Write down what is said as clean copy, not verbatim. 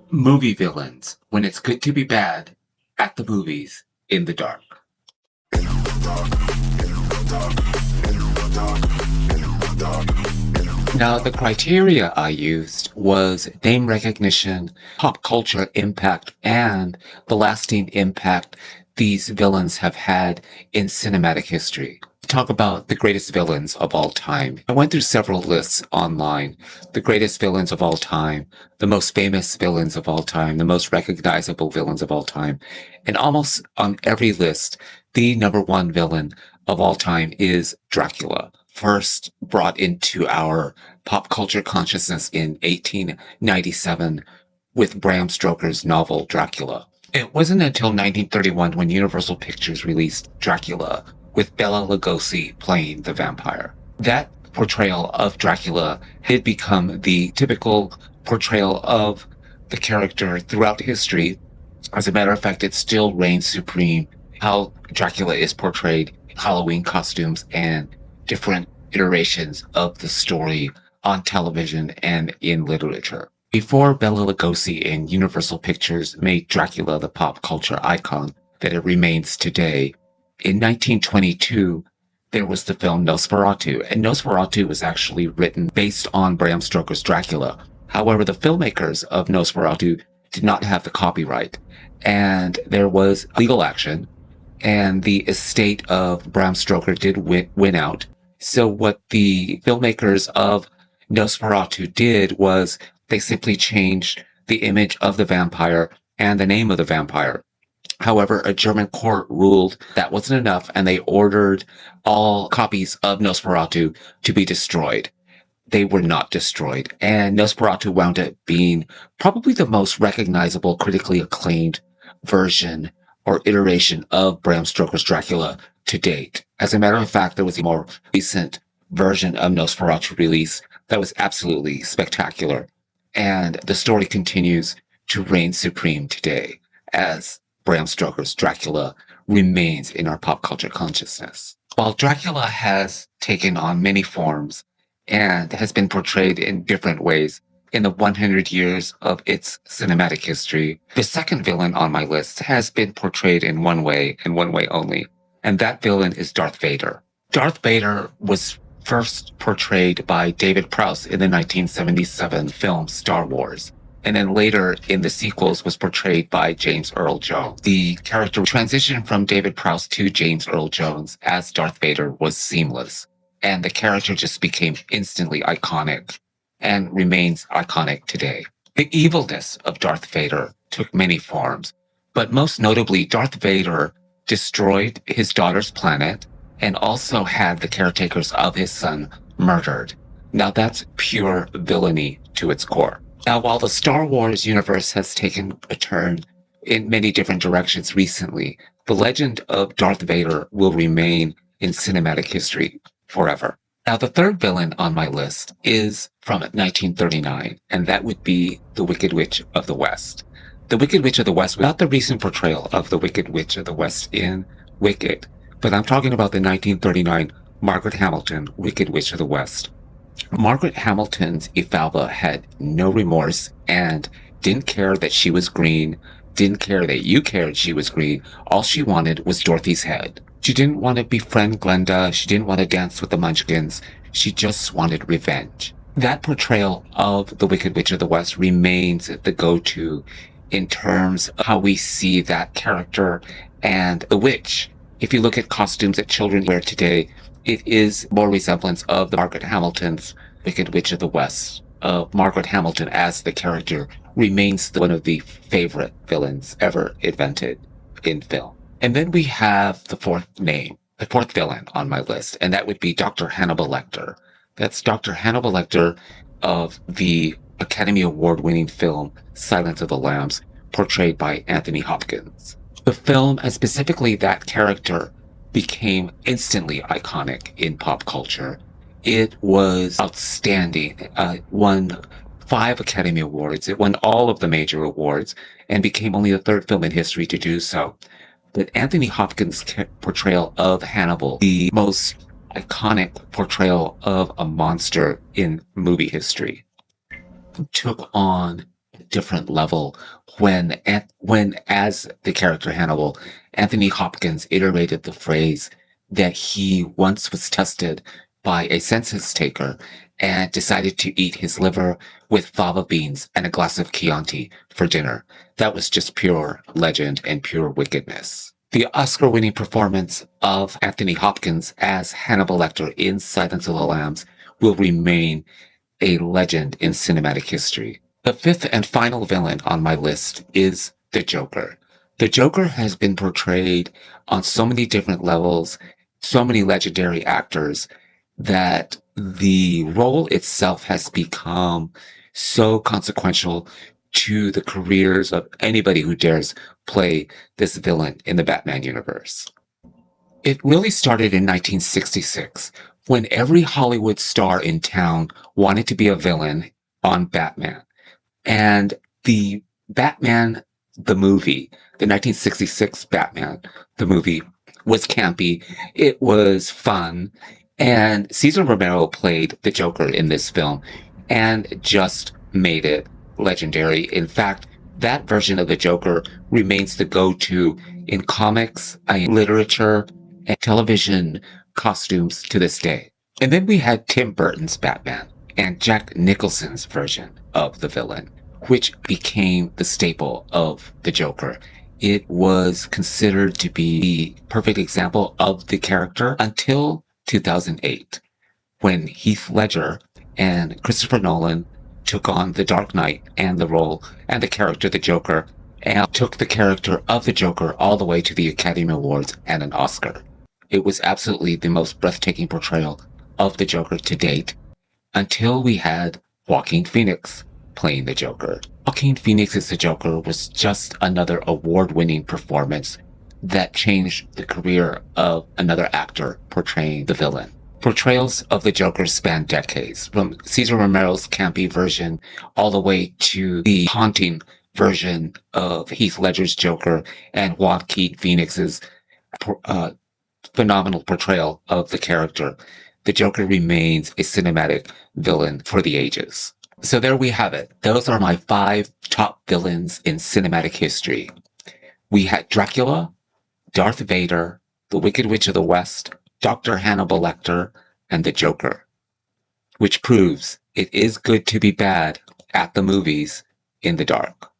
Movie villains, when it's good to be bad, at the movies, in the dark. Now, the criteria I used was name recognition, pop culture impact, and the lasting impact these villains have had in cinematic history. Talk about the greatest villains of all time. I went through several lists online. The greatest villains of all time, the most famous villains of all time, the most recognizable villains of all time. And almost on every list, the number one villain of all time is Dracula, first brought into our pop culture consciousness in 1897 with Bram Stoker's novel Dracula. It wasn't until 1931 when Universal Pictures released Dracula with Bela Lugosi playing the vampire. That portrayal of Dracula had become the typical portrayal of the character throughout history. As a matter of fact, it still reigns supreme how Dracula is portrayed, Halloween costumes, and different iterations of the story on television and in literature. Before Bela Lugosi and Universal Pictures made Dracula the pop culture icon that it remains today, in 1922, there was the film Nosferatu, and Nosferatu was actually written based on Bram Stoker's Dracula. However, the filmmakers of Nosferatu did not have the copyright, and there was legal action, and the estate of Bram Stoker did win out. So what the filmmakers of Nosferatu did was they simply changed the image of the vampire and the name of the vampire. However, a German court ruled that wasn't enough, and they ordered all copies of Nosferatu to be destroyed. They were not destroyed, and Nosferatu wound up being probably the most recognizable, critically acclaimed version or iteration of Bram Stoker's Dracula to date. As a matter of fact, there was a more recent version of Nosferatu release that was absolutely spectacular, and the story continues to reign supreme today as Bram Stoker's Dracula remains in our pop culture consciousness. While Dracula has taken on many forms and has been portrayed in different ways in the 100 years of its cinematic history, the second villain on my list has been portrayed in one way and one way only, and that villain is Darth Vader. Darth Vader was first portrayed by David Prowse in the 1977 film Star Wars, and then later in the sequels was portrayed by James Earl Jones. The character transition from David Prowse to James Earl Jones as Darth Vader was seamless, and the character just became instantly iconic and remains iconic today. The evilness of Darth Vader took many forms, but most notably, Darth Vader destroyed his daughter's planet and also had the caretakers of his son murdered. Now that's pure villainy to its core. Now, while the Star Wars universe has taken a turn in many different directions recently, the legend of Darth Vader will remain in cinematic history forever. Now, the third villain on my list is from 1939, and that would be the Wicked Witch of the West. The Wicked Witch of the West, without the recent portrayal of the Wicked Witch of the West in Wicked, but I'm talking about the 1939 Margaret Hamilton Wicked Witch of the West. Margaret Hamilton's Efalba had no remorse and didn't care that she was green, didn't care that you cared she was green. All she wanted was Dorothy's head. She didn't want to befriend Glenda. She didn't want to dance with the Munchkins. She just wanted revenge. That portrayal of the Wicked Witch of the West remains the go-to in terms of how we see that character and the witch. If you look at costumes that children wear today, it is more resemblance of the Margaret Hamilton's Wicked Witch of the West. Margaret Hamilton as the character remains one of the favorite villains ever invented in film. And then we have the fourth villain on my list, and that would be Dr. Hannibal Lecter. That's Dr. Hannibal Lecter of the Academy Award-winning film Silence of the Lambs, portrayed by Anthony Hopkins. The film, and specifically that character, became instantly iconic in pop culture. It was outstanding. It won 5 Academy Awards. It won all of the major awards and became only the third film in history to do so. But Anthony Hopkins' portrayal of Hannibal, the most iconic portrayal of a monster in movie history, took on different level when as the character Hannibal, Anthony Hopkins iterated the phrase that he once was tested by a census taker and decided to eat his liver with fava beans and a glass of Chianti for dinner. That was just pure legend and pure wickedness. The Oscar-winning performance of Anthony Hopkins as Hannibal Lecter in Silence of the Lambs will remain a legend in cinematic history. The fifth and final villain on my list is the Joker. The Joker has been portrayed on so many different levels, so many legendary actors, that the role itself has become so consequential to the careers of anybody who dares play this villain in the Batman universe. It really started in 1966 when every Hollywood star in town wanted to be a villain on Batman. And the Batman, the movie, the 1966 Batman, the movie, was campy. It was fun. And Cesar Romero played the Joker in this film and just made it legendary. In fact, that version of the Joker remains the go-to in comics, literature, and television costumes to this day. And then we had Tim Burton's Batman and Jack Nicholson's version of the villain, which became the staple of the Joker. It was considered to be the perfect example of the character until 2008, when Heath Ledger and Christopher Nolan took on The Dark Knight and the role and the character, the Joker, and took the character of the Joker all the way to the Academy Awards and an Oscar. It was absolutely the most breathtaking portrayal of the Joker to date, until we had Joaquin Phoenix playing the Joker. Joaquin Phoenix's The Joker was just another award-winning performance that changed the career of another actor portraying the villain. Portrayals of the Joker span decades, from Cesar Romero's campy version all the way to the haunting version of Heath Ledger's Joker and Joaquin Phoenix's phenomenal portrayal of the character. The Joker remains a cinematic villain for the ages. So there we have it. Those are my 5 top villains in cinematic history. We had Dracula, Darth Vader, the Wicked Witch of the West, Dr. Hannibal Lecter, and the Joker, which proves it is good to be bad at the movies in the dark.